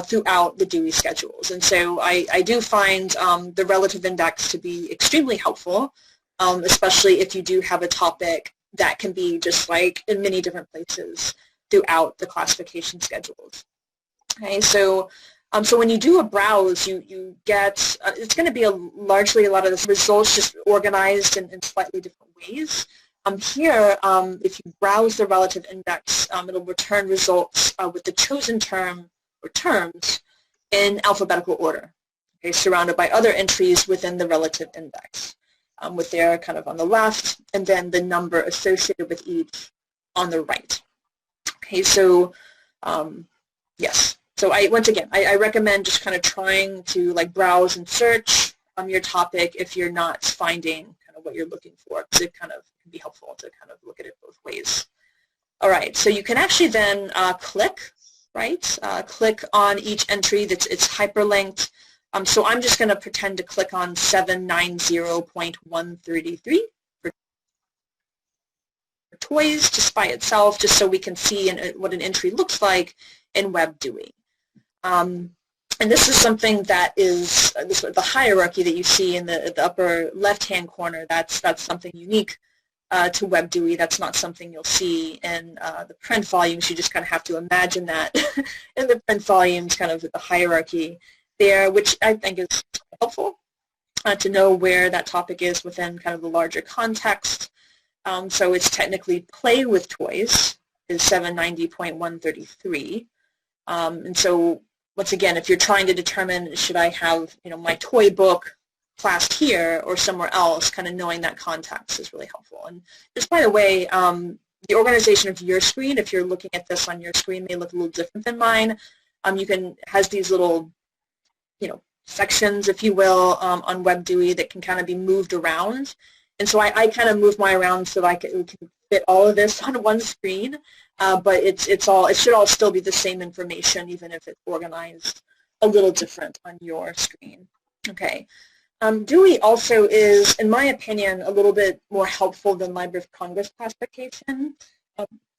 throughout the Dewey schedules. And so I do find the relative index to be extremely helpful, especially if you do have a topic that can be just like in many different places throughout the classification schedules. Okay, so when you do a browse, you get, it's going to be largely a lot of the results just organized in slightly different ways. Here, if you browse the relative index, it'll return results with the chosen term or terms in alphabetical order, okay, surrounded by other entries within the relative index, with their kind of on the left, and then the number associated with each on the right. Okay, so yes. So once again, I recommend just kind of trying to like browse and search your topic if you're not finding kind of what you're looking for, because it kind of can be helpful to kind of look at it both ways. All right, so you can actually then click, right? Click on each entry that's hyperlinked. So I'm just going to pretend to click on 790.133 for toys just by itself, just so we can see what an entry looks like in WebDewey. And this is something that is the hierarchy that you see in the upper left-hand corner. That's something unique to WebDewey. That's not something you'll see in the print volumes. You just kind of have to imagine that in the print volumes, kind of the hierarchy there, which I think is helpful to know where that topic is within kind of the larger context. So it's technically play with toys is 790.133. And so once again, if you're trying to determine should I have my toy book classed here or somewhere else, kind of knowing that context is really helpful. And just by the way, the organization of your screen, if you're looking at this on your screen, may look a little different than mine. Has these little sections, if you will, on WebDewey that can kind of be moved around. And so I kind of move mine around so we can fit all of this on one screen. But it should all still be the same information, even if it's organized a little different on your screen. Okay. Dewey also is, in my opinion, a little bit more helpful than Library of Congress classification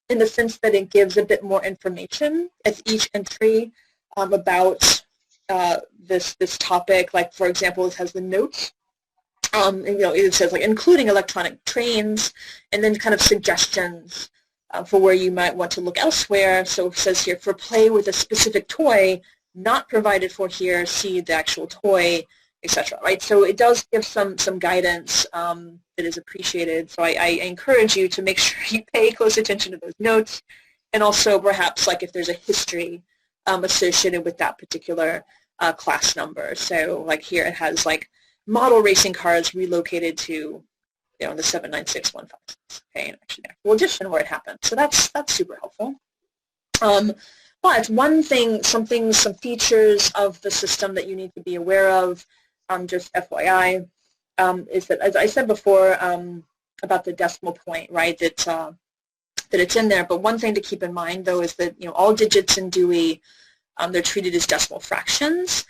in the sense that it gives a bit more information at each entry about this topic. Like, for example, it has the notes And, it says like including electronic trains, and then kind of suggestions for where you might want to look elsewhere. So it says here, for play with a specific toy not provided for here, see the actual toy, etc. Right? So it does give some guidance that is appreciated. So I encourage you to make sure you pay close attention to those notes, and also perhaps like if there's a history associated with that particular class number. So like here it has like model racing cars relocated to the 796156, okay, and actually the actual edition where it happened. So that's super helpful. But one thing, some features of the system that you need to be aware of, just FYI, is that, as I said before, about the decimal point, right, that it's in there. But one thing to keep in mind, though, is that all digits in Dewey, they're treated as decimal fractions,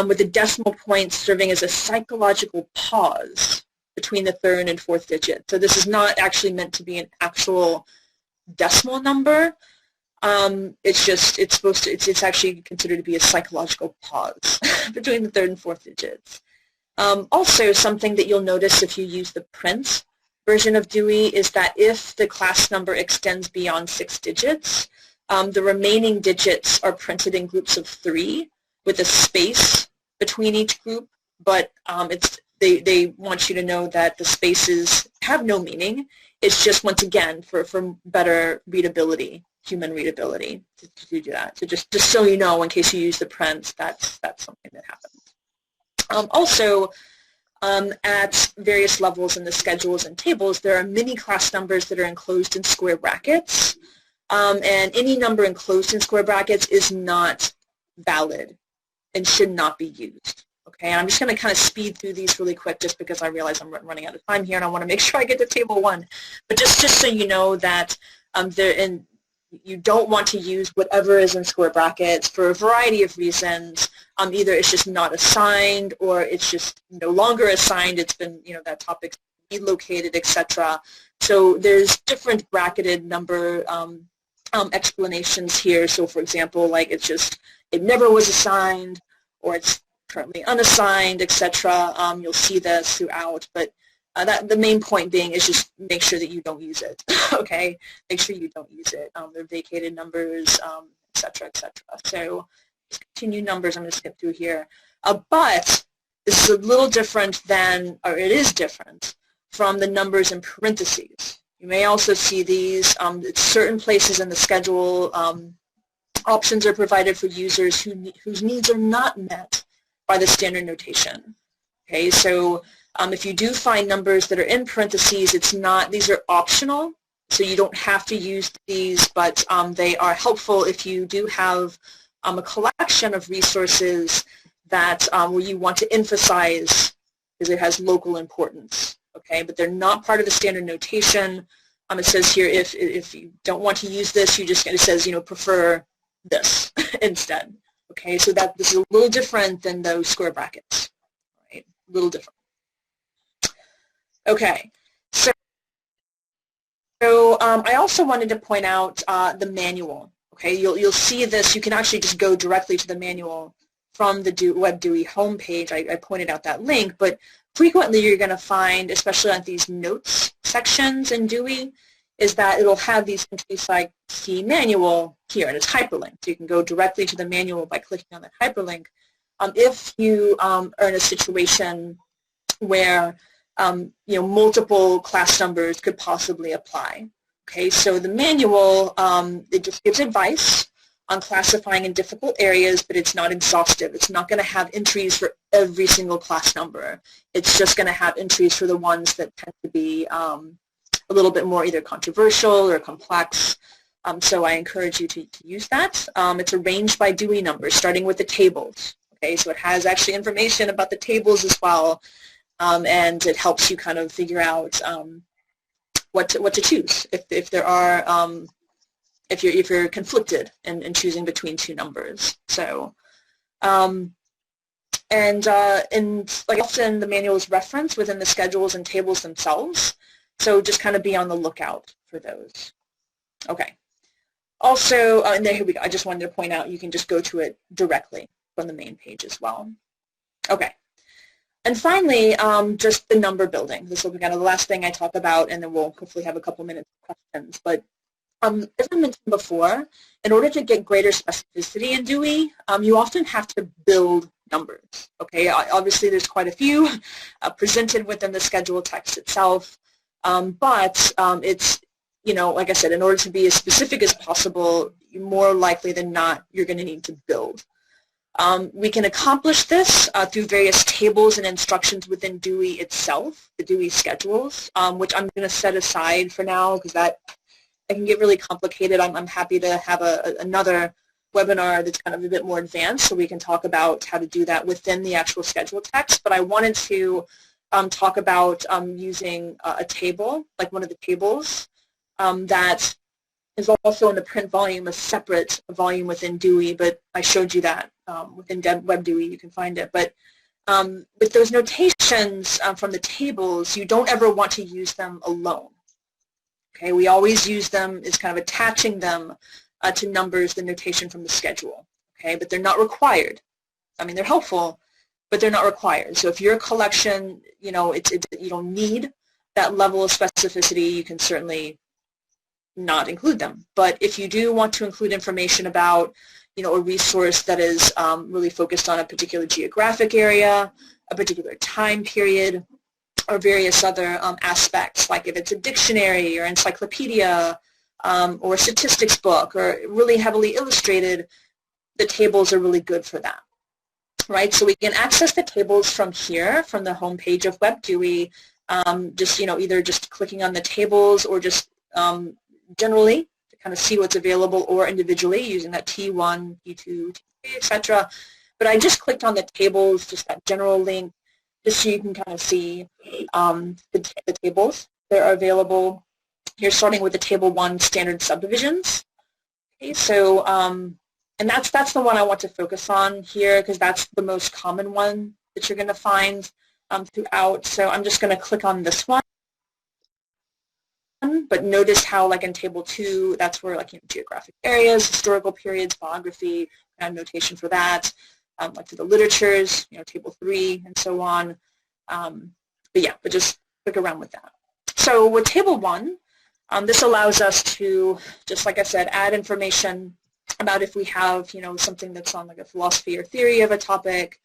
with the decimal point serving as a psychological pause between the third and fourth digit. So this is not actually meant to be an actual decimal number. It's actually considered to be a psychological pause between the third and fourth digits. Also, something that you'll notice if you use the print version of Dewey is that if the class number extends beyond 6 digits, the remaining digits are printed in groups of 3 with a space between each group, but they want you to know that the spaces have no meaning. It's just, once again, for better readability, human readability, to do that. So just so you know, in case you use the prints, that's something that happens. Also, at various levels in the schedules and tables, there are many class numbers that are enclosed in square brackets, and any number enclosed in square brackets is not valid and should not be used. Okay, and I'm just going to kind of speed through these really quick just because I realize I'm running out of time here and I want to make sure I get to table 1. But just so you know that you don't want to use whatever is in square brackets for a variety of reasons. Either it's just not assigned, or it's just no longer assigned. It's been, that topic's relocated, etc. So there's different bracketed number explanations here. So for example, like it never was assigned, or it's currently unassigned, etc. You'll see this throughout, but the main point being is just make sure that you don't use it. Okay, make sure you don't use it. They're vacated numbers, etc., etc. So just continue numbers. I'm going to skip through here, but this is a little different than, or it is different from the numbers in parentheses. You may also see these at certain places in the schedule. Options are provided for users whose needs are not met by the standard notation. Okay, so if you do find numbers that are in parentheses, these are optional, so you don't have to use these, but they are helpful if you do have a collection of resources that where you want to emphasize because it has local importance. Okay, but they're not part of the standard notation. It says here if you don't want to use this, it says prefer this instead. Okay, so this is a little different than those square brackets, right? A little different. Okay, so I also wanted to point out the manual. Okay, you'll see this. You can actually just go directly to the manual from the Web Dewey homepage. I pointed out that link, but frequently you're going to find, especially on these notes sections in Dewey, is that it'll have these entries like see manual here, and it's hyperlinked. So you can go directly to the manual by clicking on that hyperlink. If you are in a situation where multiple class numbers could possibly apply. Okay, so the manual, it just gives advice on classifying in difficult areas, but it's not exhaustive. It's not going to have entries for every single class number. It's just going to have entries for the ones that tend to be a little bit more either controversial or complex. So I encourage you to use that. It's arranged by Dewey numbers, starting with the tables. Okay, so it has actually information about the tables as well, and it helps you kind of figure out what to choose if there are if you're conflicted in choosing between two numbers. So and like often the manual is referenced within the schedules and tables themselves. So just kind of be on the lookout for those. Okay. Also, and here we go. I just wanted to point out you can just go to it directly from the main page as well. Okay. And finally, just the number building. This will be kind of the last thing I talk about, and then we'll hopefully have a couple minutes of questions. But as I mentioned before, in order to get greater specificity in Dewey, you often have to build numbers. Okay, obviously there's quite a few presented within the schedule text itself, but it's, you know, like I said, in order to be as specific as possible, more likely than not, you're going to need to build. We can accomplish this through various tables and instructions within Dewey itself, the Dewey Schedules, which I'm going to set aside for now because that can get really complicated. I'm happy to have another webinar that's kind of a bit more advanced so we can talk about how to do that within the actual schedule text. But I wanted to talk about using a table, like one of the tables that is also in the print volume, a separate volume within Dewey, but I showed you that within WebDewey, you can find it. But with those notations from the tables, you don't ever want to use them alone. Okay, we always use them as kind of attaching them to numbers, the notation from the schedule. Okay, but they're not required. I mean, they're helpful, but they're not required. So if your collection, you know, you don't need that level of specificity, you can certainly not include them. But if you do want to include information about, you know, a resource that is really focused on a particular geographic area, a particular time period, or various other aspects, like if it's a dictionary or encyclopedia or a statistics book or really heavily illustrated, the tables are really good for that, right? So we can access the tables from here, from the home page of WebDewey, just, you know, either just clicking on the tables or just generally to kind of see what's available, or individually using that T1, T2, T3, etc. But I just clicked on the tables, just that general link, just so you can kind of see the tables that are available. You're starting with the Table 1 Standard Subdivisions. Okay, so, and that's the one I want to focus on here because that's the most common one that you're going to find throughout. So I'm just going to click on this one. But notice how, like in Table 2, that's where, like, you know, geographic areas, historical periods, biography, and notation for that. Like for the literatures, you know, Table 3 and so on. But just click around with that. So with Table 1, this allows us to, just like I said, add information about if we have, you know, something that's on like a philosophy or theory of a topic,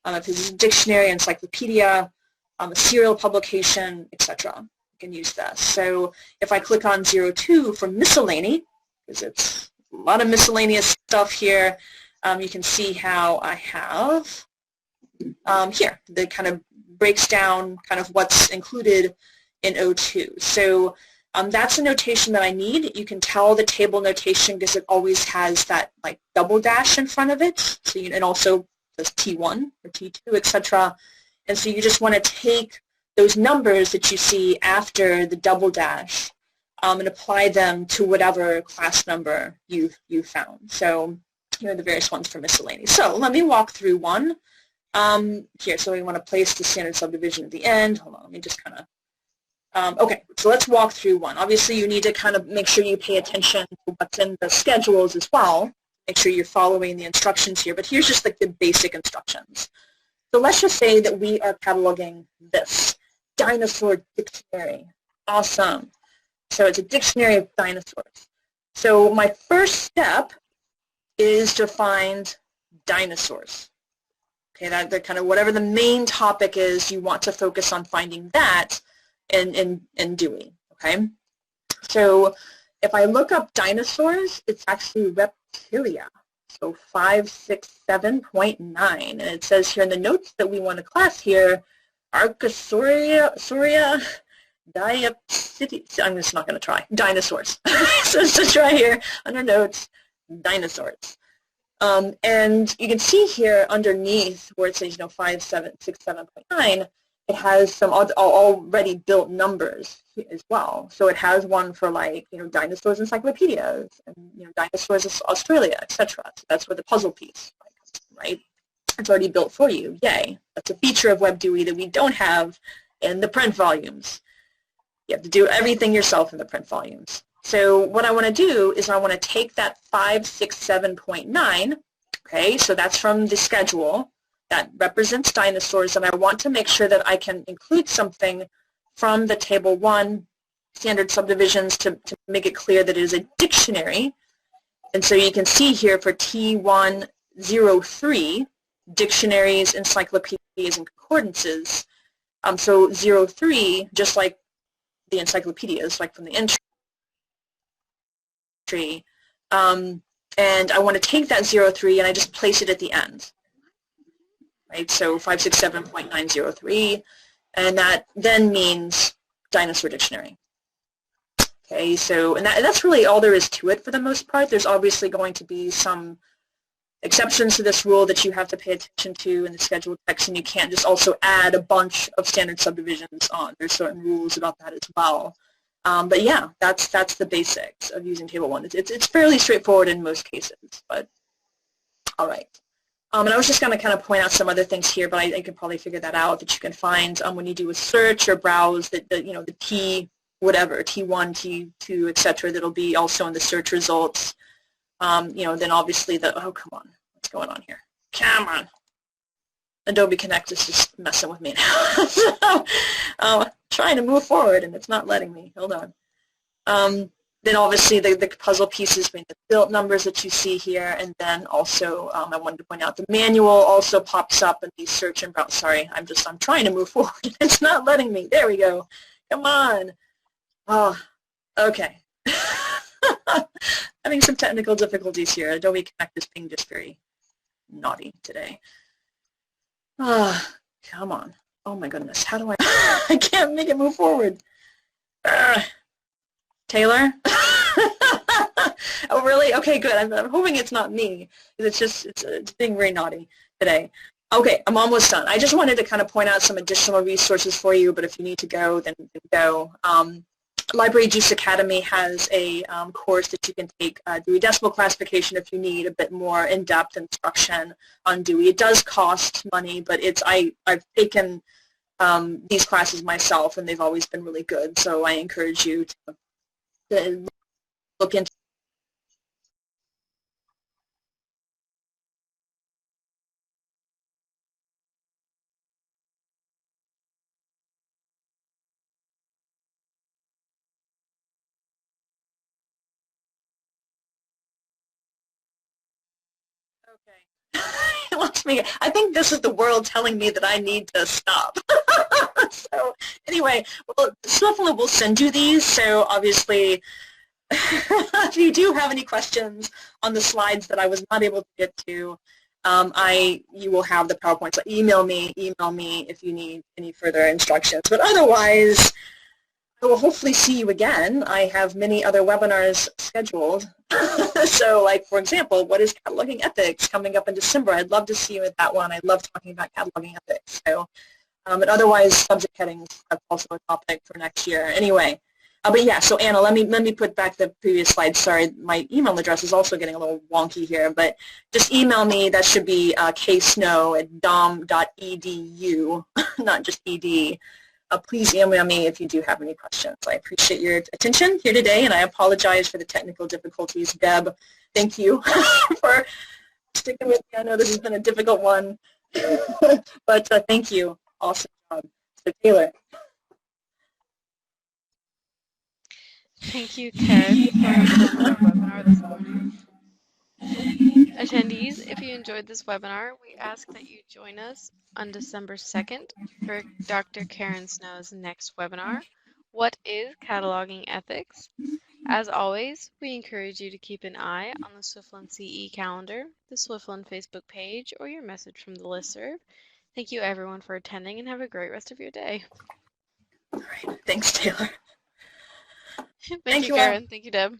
if it's a dictionary, encyclopedia, a serial publication, etc. You can use this. So if I click on 02 for miscellany, because it's a lot of miscellaneous stuff here, you can see how I have here, that kind of breaks down kind of what's included in 02. So that's a notation that I need. You can tell the table notation because it always has that like double dash in front of it. So and also there's T1 or T2, etc. And so you just want to take those numbers that you see after the double dash and apply them to whatever class number you found. So here are the various ones for miscellaneous. So let me walk through one here. So we want to place the standard subdivision at the end. Hold on, let me just kind of okay, so let's walk through one. Obviously, you need to kind of make sure you pay attention to what's in the schedules as well. Make sure you're following the instructions here. But here's just like the basic instructions. So let's just say that we are cataloging this dinosaur dictionary. Awesome. So it's a dictionary of dinosaurs. So my first step is to find dinosaurs. Okay, that kind of whatever the main topic is, you want to focus on finding that in Dewey, okay? So if I look up dinosaurs, it's actually reptilia, so 567.9, and it says here in the notes that we want to class here, Archosauria, Diapsides, I'm just not going to try, dinosaurs. So let's just try here, under notes, dinosaurs. And you can see here underneath where it says, you know, 5767.9, it has some already built numbers as well. So it has one for like, you know, dinosaurs encyclopedias and, you know, dinosaurs Australia, etc. So that's where the puzzle piece comes from, right? It's already built for you. Yay. That's a feature of WebDewey that we don't have in the print volumes. You have to do everything yourself in the print volumes. So what I want to do is I want to take that 567.9, okay, so that's from the schedule, that represents dinosaurs, and I want to make sure that I can include something from the Table 1 standard subdivisions to make it clear that it is a dictionary. And so you can see here for T103, dictionaries, encyclopedias, and concordances. So 03, just like the encyclopedias, like from the entry. And I want to take that 03 and I just place it at the end. Right, so 567.903, and that then means dinosaur dictionary. Okay, so and that's really all there is to it for the most part. There's obviously going to be some exceptions to this rule that you have to pay attention to in the scheduled text, and you can't just also add a bunch of standard subdivisions on. There's certain rules about that as well. But yeah, that's the basics of using Table 1. It's fairly straightforward in most cases, but all right. And I was just going to kind of point out some other things here, but I could probably figure that out, that you can find when you do a search or browse that you know, the T whatever, T1, T2, etc. that'll be also in the search results. You know, then obviously the, oh, come on, what's going on here? Come on. Adobe Connect is just messing with me now. So, trying to move forward and it's not letting me. Hold on. Then obviously the puzzle pieces being the built numbers that you see here, and then also I wanted to point out the manual also pops up in the search and browse. Sorry, I'm trying to move forward. It's not letting me. There we go. Come on. Oh, okay. Having some technical difficulties here. Adobe Connect is being just very naughty today. Ah, come on. Oh my goodness. How do I? I can't make it move forward. Taylor? Oh, really? Okay, good. I'm hoping it's not me. It's being very naughty today. Okay, I'm almost done. I just wanted to kind of point out some additional resources for you, but if you need to go, then go. Library Juice Academy has a course that you can take, Dewey Decimal Classification, if you need a bit more in-depth instruction on Dewey. It does cost money, but I've taken these classes myself, and they've always been really good, so I encourage you to look into. Okay. It lost me. I think this is the world telling me that I need to stop. So anyway, well, Swiftlet will send you these, so obviously if you do have any questions on the slides that I was not able to get to, you will have the PowerPoint. So email me if you need any further instructions. But otherwise, I will hopefully see you again. I have many other webinars scheduled. So, like, for example, what is cataloging ethics coming up in December? I'd love to see you at that one. I love talking about cataloging ethics. So, and otherwise, subject headings are also a topic for next year. Anyway, but yeah, so Anna, let me put back the previous slide. Sorry, my email address is also getting a little wonky here, but just email me. That should be ksnow@dom.edu, not just ed. Please email me if you do have any questions. I appreciate your attention here today, and I apologize for the technical difficulties. Deb, thank you for sticking with me. I know this has been a difficult one, but thank you. Awesome job. So Taylor. Thank you, Karen, for hosting our webinar this morning. Attendees, if you enjoyed this webinar, we ask that you join us on December 2nd for Dr. Karen Snow's next webinar, What is Cataloging Ethics? As always, we encourage you to keep an eye on the Swiftland CE calendar, the Swiftland Facebook page, or your message from the listserv. Thank you everyone for attending, and have a great rest of your day. All right. Thanks, Taylor. Thank you, Karen. Thank you, Deb.